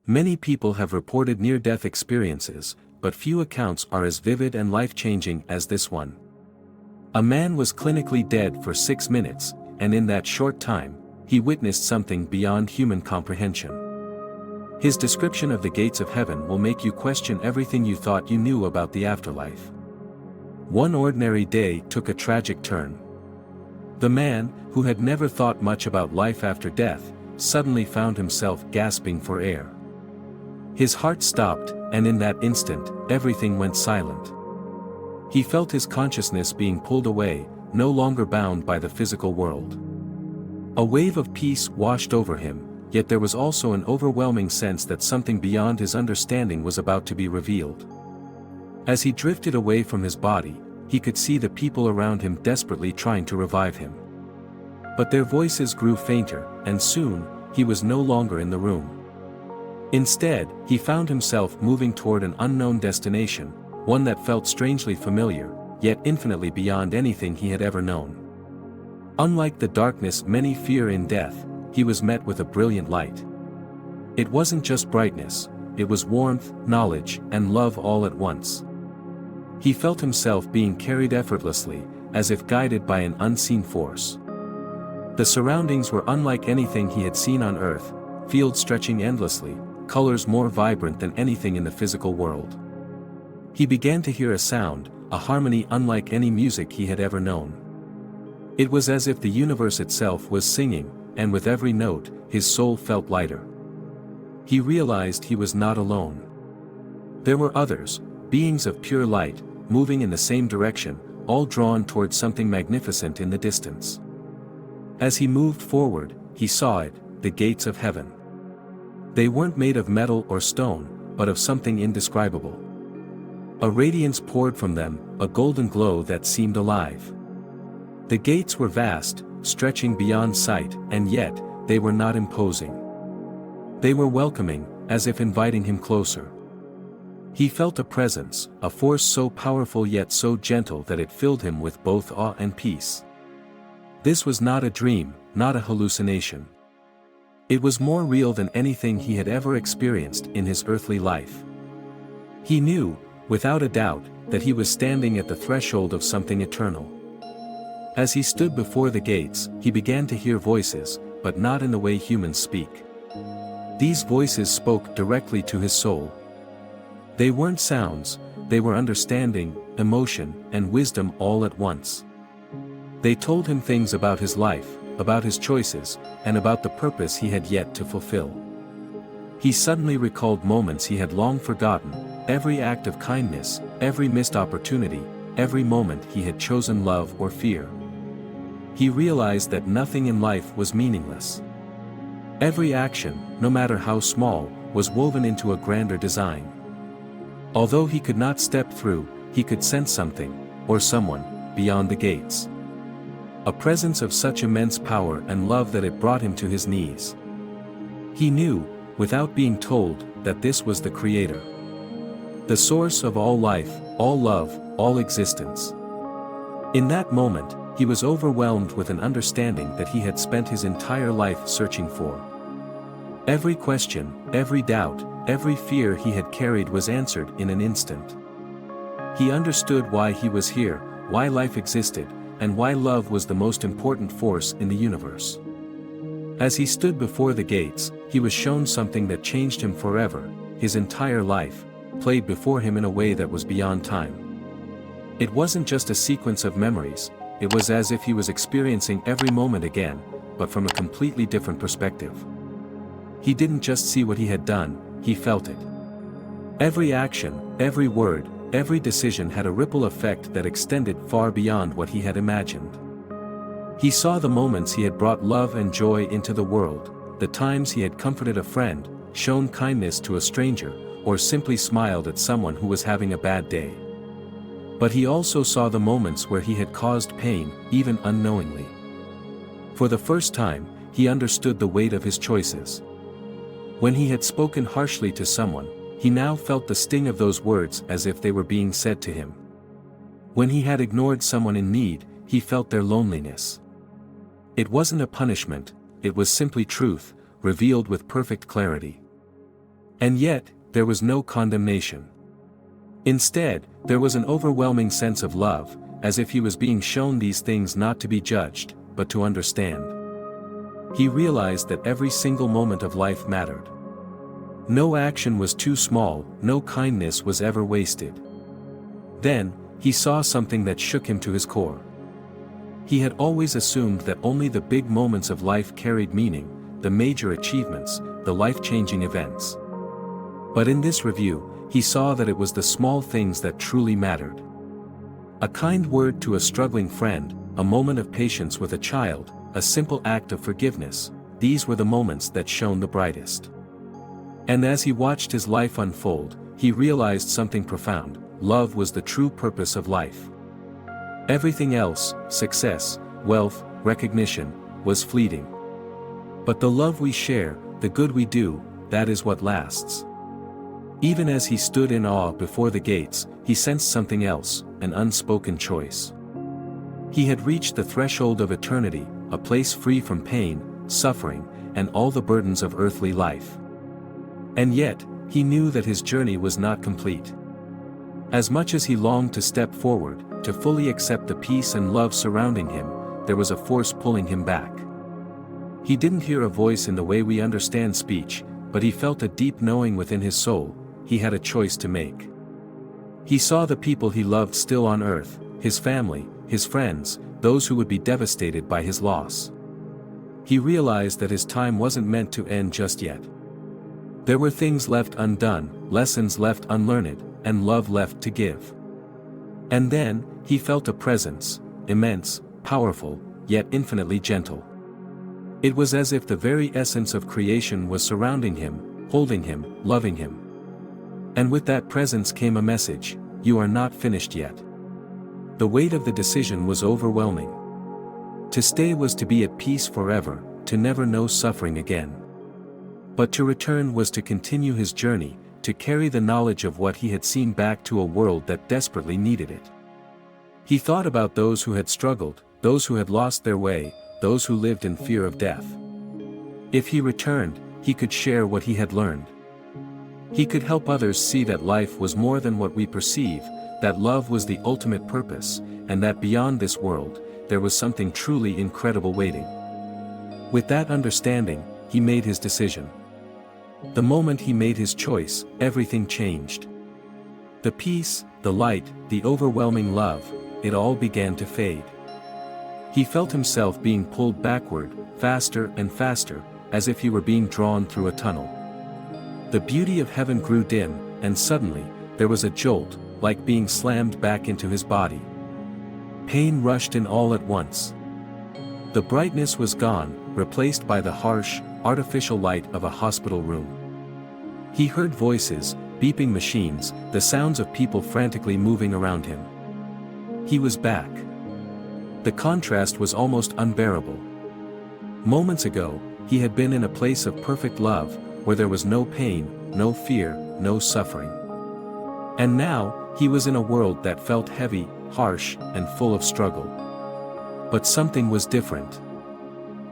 Many people have reported near-death experiences, but few accounts are as vivid and life-changing as this one. A man was clinically dead for 6 minutes, and in that short time, he witnessed something beyond human comprehension. His description of the gates of heaven will make you question everything you thought you knew about the afterlife. One ordinary day took a tragic turn. The man, who had never thought much about life after death, suddenly found himself gasping for air. His heart stopped, and in that instant, everything went silent. He felt his consciousness being pulled away, no longer bound by the physical world. A wave of peace washed over him, yet there was also an overwhelming sense that something beyond his understanding was about to be revealed. As he drifted away from his body, he could see the people around him desperately trying to revive him. But their voices grew fainter, and soon, he was no longer in the room. Instead, he found himself moving toward an unknown destination, one that felt strangely familiar, yet infinitely beyond anything he had ever known. Unlike the darkness many fear in death, he was met with a brilliant light. It wasn't just brightness, it was warmth, knowledge, and love all at once. He felt himself being carried effortlessly, as if guided by an unseen force. The surroundings were unlike anything he had seen on Earth, fields stretching endlessly, colors more vibrant than anything in the physical world. He began to hear a sound, a harmony unlike any music he had ever known. It was as if the universe itself was singing, and with every note, his soul felt lighter. He realized he was not alone. There were others, beings of pure light, moving in the same direction, all drawn towards something magnificent in the distance. As he moved forward, he saw it, the gates of heaven. They weren't made of metal or stone, but of something indescribable. A radiance poured from them, a golden glow that seemed alive. The gates were vast, stretching beyond sight, and yet, they were not imposing. They were welcoming, as if inviting him closer. He felt a presence, a force so powerful yet so gentle that it filled him with both awe and peace. This was not a dream, not a hallucination. It was more real than anything he had ever experienced in his earthly life. He knew, without a doubt, that he was standing at the threshold of something eternal. As he stood before the gates, he began to hear voices, but not in the way humans speak. These voices spoke directly to his soul. They weren't sounds, they were understanding, emotion, and wisdom all at once. They told him things about his life, about his choices, and about the purpose he had yet to fulfill. He suddenly recalled moments he had long forgotten, every act of kindness, every missed opportunity, every moment he had chosen love or fear. He realized that nothing in life was meaningless. Every action, no matter how small, was woven into a grander design. Although he could not step through, he could sense something, or someone, beyond the gates. A presence of such immense power and love that it brought him to his knees. He knew, without being told, that this was the Creator. The source of all life, all love, all existence. In that moment, he was overwhelmed with an understanding that he had spent his entire life searching for. Every question, every doubt, every fear he had carried was answered in an instant. He understood why he was here, why life existed, and why love was the most important force in the universe. As he stood before the gates, he was shown something that changed him forever. His entire life played before him in a way that was beyond time. It wasn't just a sequence of memories, it was as if he was experiencing every moment again, but from a completely different perspective. He didn't just see what he had done, he felt it. Every action, every word, every decision had a ripple effect that extended far beyond what he had imagined. He saw the moments he had brought love and joy into the world, the times he had comforted a friend, shown kindness to a stranger, or simply smiled at someone who was having a bad day. But he also saw the moments where he had caused pain, even unknowingly. For the first time, he understood the weight of his choices. When he had spoken harshly to someone, he now felt the sting of those words as if they were being said to him. When he had ignored someone in need, he felt their loneliness. It wasn't a punishment, it was simply truth, revealed with perfect clarity. And yet, there was no condemnation. Instead, there was an overwhelming sense of love, as if he was being shown these things not to be judged, but to understand. He realized that every single moment of life mattered. No action was too small, no kindness was ever wasted. Then, he saw something that shook him to his core. He had always assumed that only the big moments of life carried meaning, the major achievements, the life-changing events. But in this review, he saw that it was the small things that truly mattered. A kind word to a struggling friend, a moment of patience with a child, a simple act of forgiveness, these were the moments that shone the brightest. And as he watched his life unfold, he realized something profound: love was the true purpose of life. Everything else, success, wealth, recognition, was fleeting. But the love we share, the good we do, that is what lasts. Even as he stood in awe before the gates, he sensed something else, an unspoken choice. He had reached the threshold of eternity, a place free from pain, suffering, and all the burdens of earthly life. And yet, he knew that his journey was not complete. As much as he longed to step forward, to fully accept the peace and love surrounding him, there was a force pulling him back. He didn't hear a voice in the way we understand speech, but he felt a deep knowing within his soul. He had a choice to make. He saw the people he loved still on earth, his family, his friends, those who would be devastated by his loss. He realized that his time wasn't meant to end just yet. There were things left undone, lessons left unlearned, and love left to give. And then, he felt a presence, immense, powerful, yet infinitely gentle. It was as if the very essence of creation was surrounding him, holding him, loving him. And with that presence came a message: you are not finished yet. The weight of the decision was overwhelming. To stay was to be at peace forever, to never know suffering again. But to return was to continue his journey, to carry the knowledge of what he had seen back to a world that desperately needed it. He thought about those who had struggled, those who had lost their way, those who lived in fear of death. If he returned, he could share what he had learned. He could help others see that life was more than what we perceive, that love was the ultimate purpose, and that beyond this world, there was something truly incredible waiting. With that understanding, he made his decision. The moment he made his choice, everything changed. The peace, the light, the overwhelming love, it all began to fade. He felt himself being pulled backward, faster and faster, as if he were being drawn through a tunnel. The beauty of heaven grew dim, and suddenly, there was a jolt, like being slammed back into his body. Pain rushed in all at once. The brightness was gone, replaced by the harsh, artificial light of a hospital room. He heard voices, beeping machines, the sounds of people frantically moving around him. He was back. The contrast was almost unbearable. Moments ago, he had been in a place of perfect love, where there was no pain, no fear, no suffering. And now, he was in a world that felt heavy, harsh, and full of struggle. But something was different.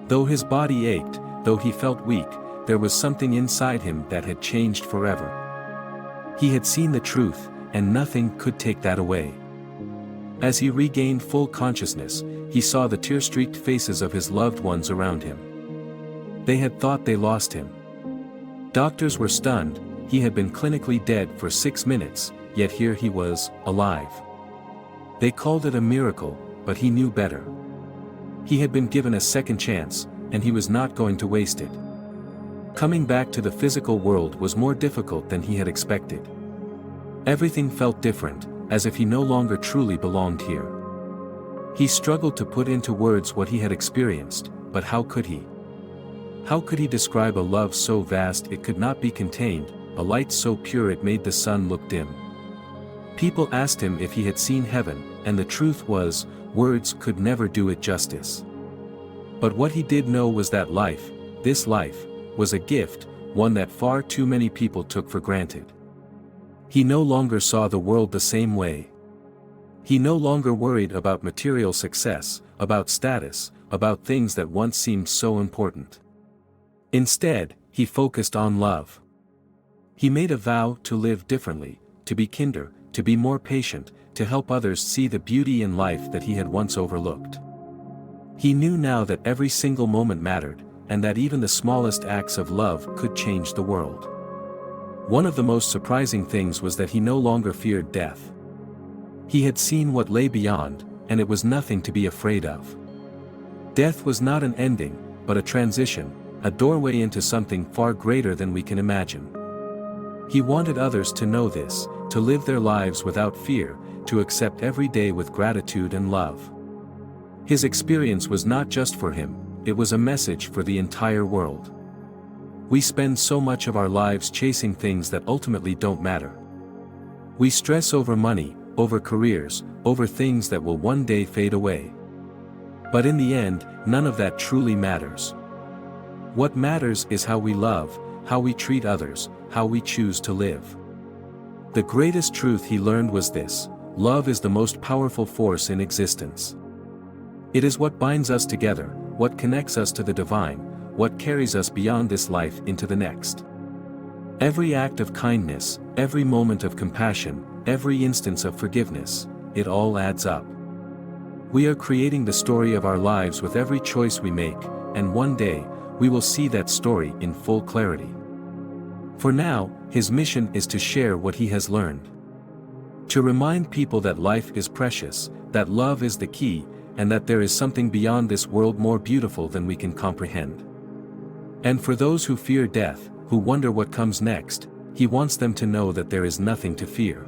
Though his body ached, though he felt weak, there was something inside him that had changed forever. He had seen the truth, and nothing could take that away. As he regained full consciousness, he saw the tear-streaked faces of his loved ones around him. They had thought they lost him. Doctors were stunned. He had been clinically dead for 6 minutes, yet here he was, alive. They called it a miracle, but he knew better. He had been given a second chance, and he was not going to waste it. Coming back to the physical world was more difficult than he had expected. Everything felt different, as if he no longer truly belonged here. He struggled to put into words what he had experienced, but how could he? How could he describe a love so vast it could not be contained, a light so pure it made the sun look dim? People asked him if he had seen heaven, and the truth was, words could never do it justice. But what he did know was that life, this life, was a gift, one that far too many people took for granted. He no longer saw the world the same way. He no longer worried about material success, about status, about things that once seemed so important. Instead, he focused on love. He made a vow to live differently, to be kinder, to be more patient, to help others see the beauty in life that he had once overlooked. He knew now that every single moment mattered, and that even the smallest acts of love could change the world. One of the most surprising things was that he no longer feared death. He had seen what lay beyond, and it was nothing to be afraid of. Death was not an ending, but a transition, a doorway into something far greater than we can imagine. He wanted others to know this, to live their lives without fear, to accept every day with gratitude and love. His experience was not just for him, it was a message for the entire world. We spend so much of our lives chasing things that ultimately don't matter. We stress over money, over careers, over things that will one day fade away. But in the end, none of that truly matters. What matters is how we love, how we treat others, how we choose to live. The greatest truth he learned was this: love is the most powerful force in existence. It is what binds us together, what connects us to the divine, what carries us beyond this life into the next. Every act of kindness, every moment of compassion, every instance of forgiveness, it all adds up. We are creating the story of our lives with every choice we make, and one day, we will see that story in full clarity. For now, his mission is to share what he has learned. To remind people that life is precious, that love is the key, and that there is something beyond this world more beautiful than we can comprehend. And for those who fear death, who wonder what comes next, he wants them to know that there is nothing to fear.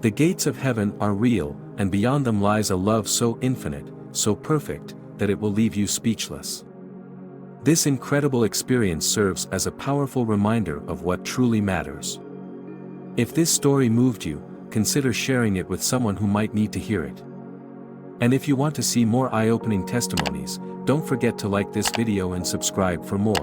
The gates of heaven are real, and beyond them lies a love so infinite, so perfect, that it will leave you speechless. This incredible experience serves as a powerful reminder of what truly matters. If this story moved you, consider sharing it with someone who might need to hear it. And if you want to see more eye-opening testimonies, don't forget to like this video and subscribe for more.